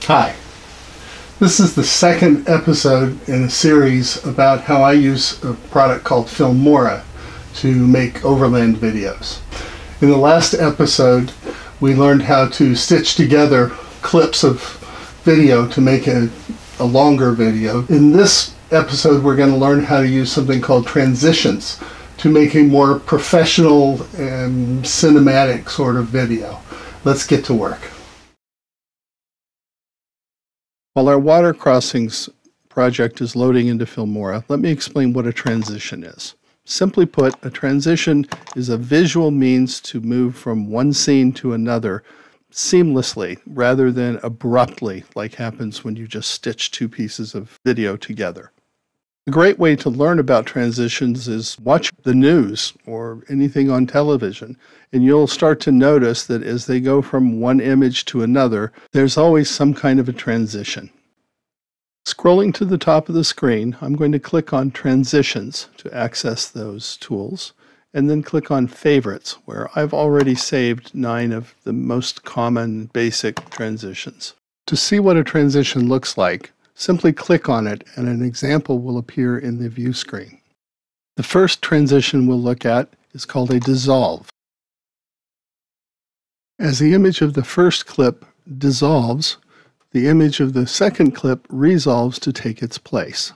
Hi, this is the second episode in a series about how I use a product called Filmora to make overland videos. In the last episode, we learned how to stitch together clips of video to make a longer video. In this episode, we're going to learn how to use something called transitions to make a more professional and cinematic sort of video. Let's get to work. While our water crossings project is loading into Filmora, let me explain what a transition is. Simply put, a transition is a visual means to move from one scene to another seamlessly rather than abruptly, like happens when you just stitch two pieces of video together. A great way to learn about transitions is watch the news or anything on television, and you'll start to notice that as they go from one image to another, there's always some kind of a transition. Scrolling to the top of the screen, I'm going to click on Transitions to access those tools, and then click on Favorites, where I've already saved 9 of the most common basic transitions. To see what a transition looks like, simply click on it and an example will appear in the view screen. The first transition we'll look at is called a dissolve. As the image of the first clip dissolves, the image of the second clip resolves to take its place.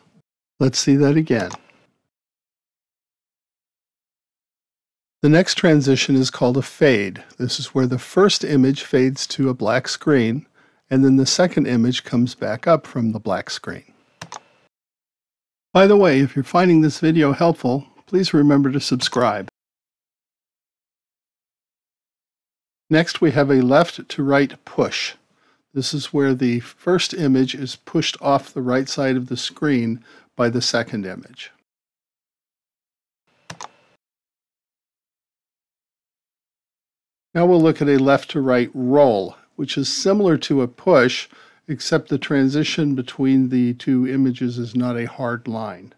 Let's see that again. The next transition is called a fade. This is where the first image fades to a black screen, and then the second image comes back up from the black screen. By the way, if you're finding this video helpful, please remember to subscribe. Next, we have a left to right push. This is where the first image is pushed off the right side of the screen by the second image. Now we'll look at a left to right roll, which is similar to a push, except the transition between the two images is not a hard line.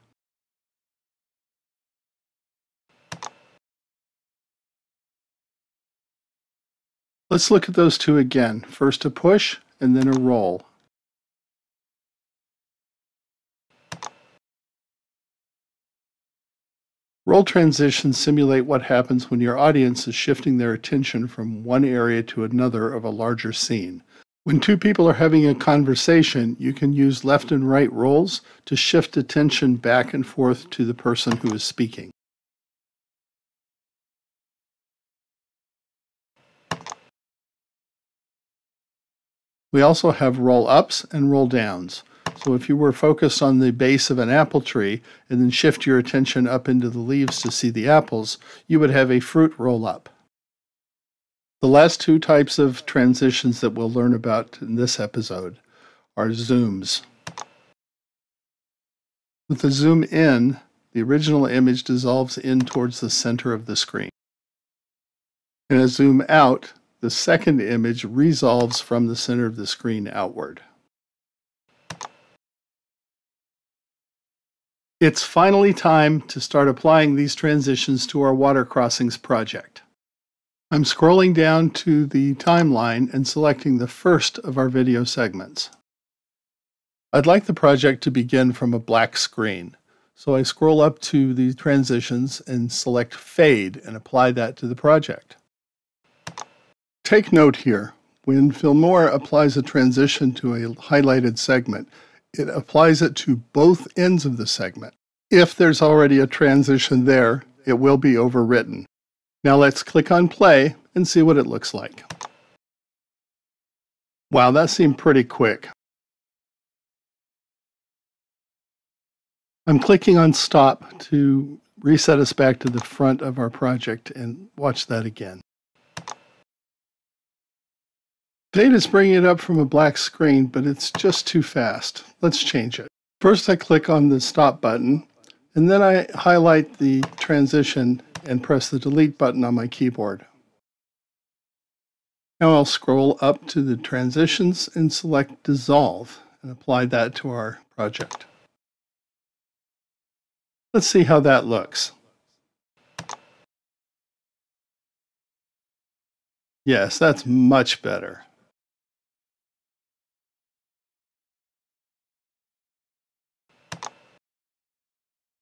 Let's look at those two again. First a push and then a roll. Roll transitions simulate what happens when your audience is shifting their attention from one area to another of a larger scene. When two people are having a conversation, you can use left and right rolls to shift attention back and forth to the person who is speaking. We also have roll ups and roll downs. So if you were focused on the base of an apple tree and then shift your attention up into the leaves to see the apples, you would have a fruit roll up. The last two types of transitions that we'll learn about in this episode are zooms. With the zoom in, the original image dissolves in towards the center of the screen. In a zoom out, the second image resolves from the center of the screen outward. It's finally time to start applying these transitions to our water crossings project. I'm scrolling down to the timeline and selecting the first of our video segments. I'd like the project to begin from a black screen, so I scroll up to the transitions and select Fade and apply that to the project. Take note here, when Filmora applies a transition to a highlighted segment, it applies it to both ends of the segment. If there's already a transition there, it will be overwritten. Now let's click on play and see what it looks like. Wow, that seemed pretty quick. I'm clicking on stop to reset us back to the front of our project and watch that again. Fade is bringing it up from a black screen, but it's just too fast. Let's change it. First I click on the stop button, and then I highlight the transition and press the delete button on my keyboard. Now I'll scroll up to the transitions and select dissolve and apply that to our project. Let's see how that looks. Yes, that's much better.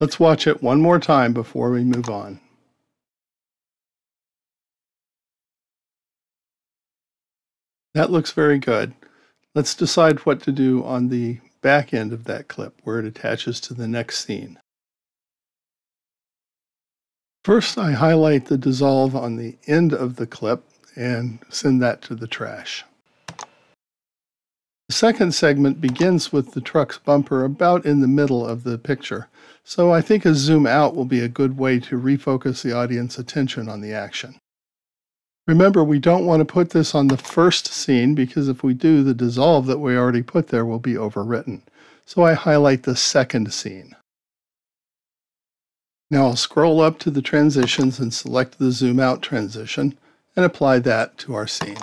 Let's watch it one more time before we move on. That looks very good. Let's decide what to do on the back end of that clip where it attaches to the next scene. First, I highlight the dissolve on the end of the clip and send that to the trash. The second segment begins with the truck's bumper about in the middle of the picture, so I think a zoom out will be a good way to refocus the audience attention on the action. Remember, we don't want to put this on the first scene because if we do, the dissolve that we already put there will be overwritten. So I highlight the second scene. Now I'll scroll up to the transitions and select the zoom out transition and apply that to our scene.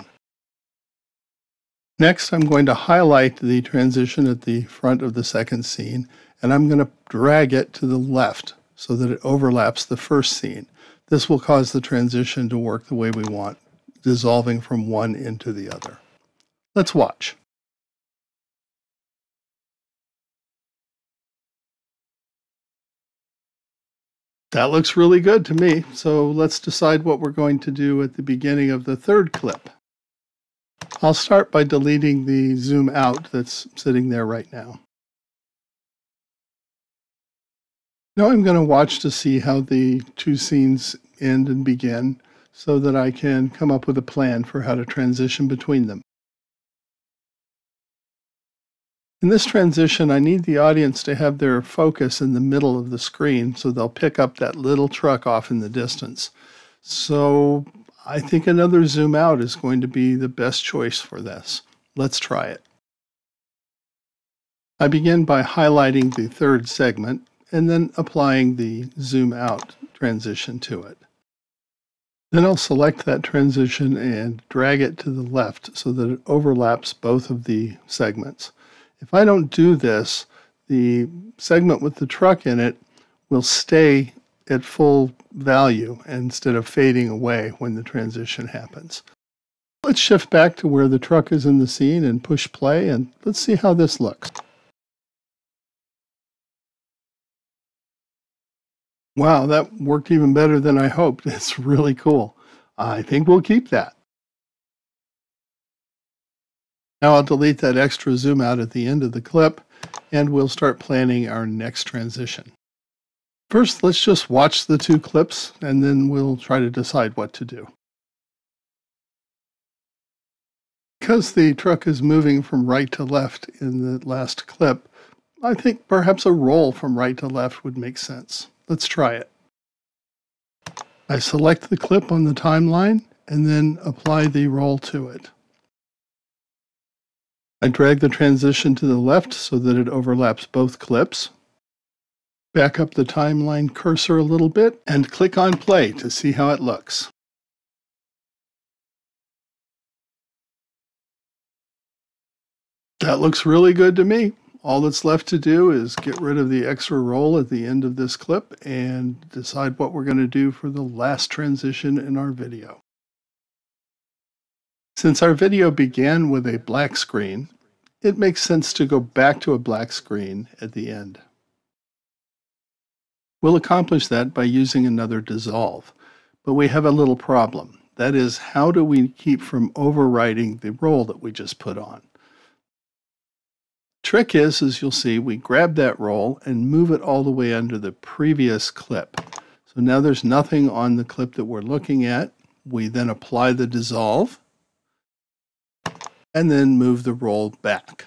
Next, I'm going to highlight the transition at the front of the second scene, and I'm going to drag it to the left so that it overlaps the first scene. This will cause the transition to work the way we want, dissolving from one into the other. Let's watch. That looks really good to me, so let's decide what we're going to do at the beginning of the third clip. I'll start by deleting the zoom out that's sitting there right now. Now I'm going to watch to see how the two scenes end and begin so that I can come up with a plan for how to transition between them. In this transition, I need the audience to have their focus in the middle of the screen so they'll pick up that little truck off in the distance. So I think another zoom out is going to be the best choice for this. Let's try it. I begin by highlighting the third segment and then applying the zoom out transition to it. Then I'll select that transition and drag it to the left so that it overlaps both of the segments. If I don't do this, the segment with the truck in it will stay at full value instead of fading away when the transition happens. Let's shift back to where the truck is in the scene and push play, and let's see how this looks. Wow, that worked even better than I hoped. It's really cool. I think we'll keep that. Now I'll delete that extra zoom out at the end of the clip, and we'll start planning our next transition. First, let's just watch the two clips, and then we'll try to decide what to do. Because the truck is moving from right to left in the last clip, I think perhaps a roll from right to left would make sense. Let's try it. I select the clip on the timeline and then apply the roll to it. I drag the transition to the left so that it overlaps both clips. Back up the timeline cursor a little bit and click on play to see how it looks. That looks really good to me. All that's left to do is get rid of the extra roll at the end of this clip and decide what we're going to do for the last transition in our video. Since our video began with a black screen, it makes sense to go back to a black screen at the end. We'll accomplish that by using another dissolve, but we have a little problem. That is, how do we keep from overwriting the roll that we just put on? Trick is, as you'll see, we grab that roll and move it all the way under the previous clip. So now there's nothing on the clip that we're looking at. We then apply the dissolve and then move the roll back.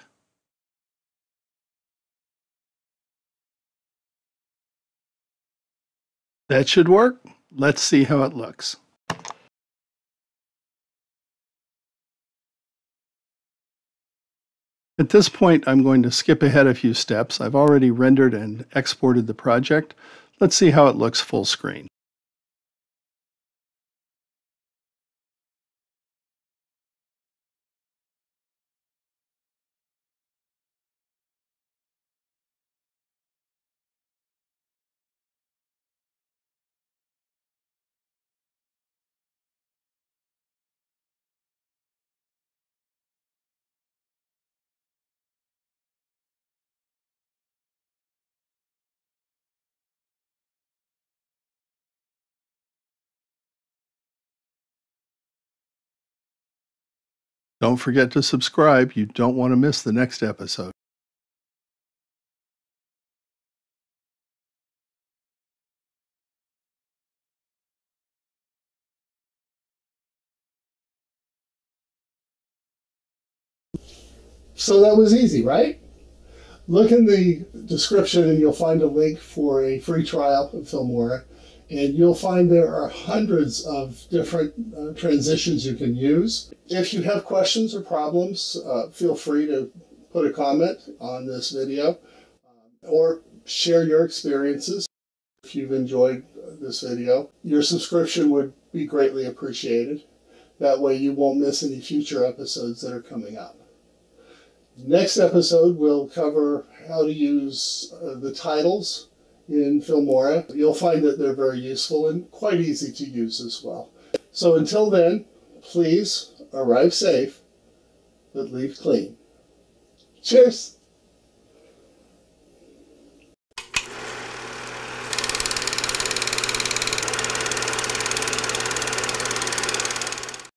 That should work. Let's see how it looks. At this point, I'm going to skip ahead a few steps. I've already rendered and exported the project. Let's see how it looks full screen. Don't forget to subscribe. You don't want to miss the next episode. So that was easy, right? Look in the description and you'll find a link for a free trial of Filmora. And you'll find there are hundreds of different transitions you can use. If you have questions or problems, feel free to put a comment on this video or share your experiences. If you've enjoyed this video, your subscription would be greatly appreciated. That way you won't miss any future episodes that are coming up. Next episode, we'll cover how to use the titles in Filmora. You'll find that they're very useful and quite easy to use as well. So until then, please arrive safe, but leave clean. Cheers!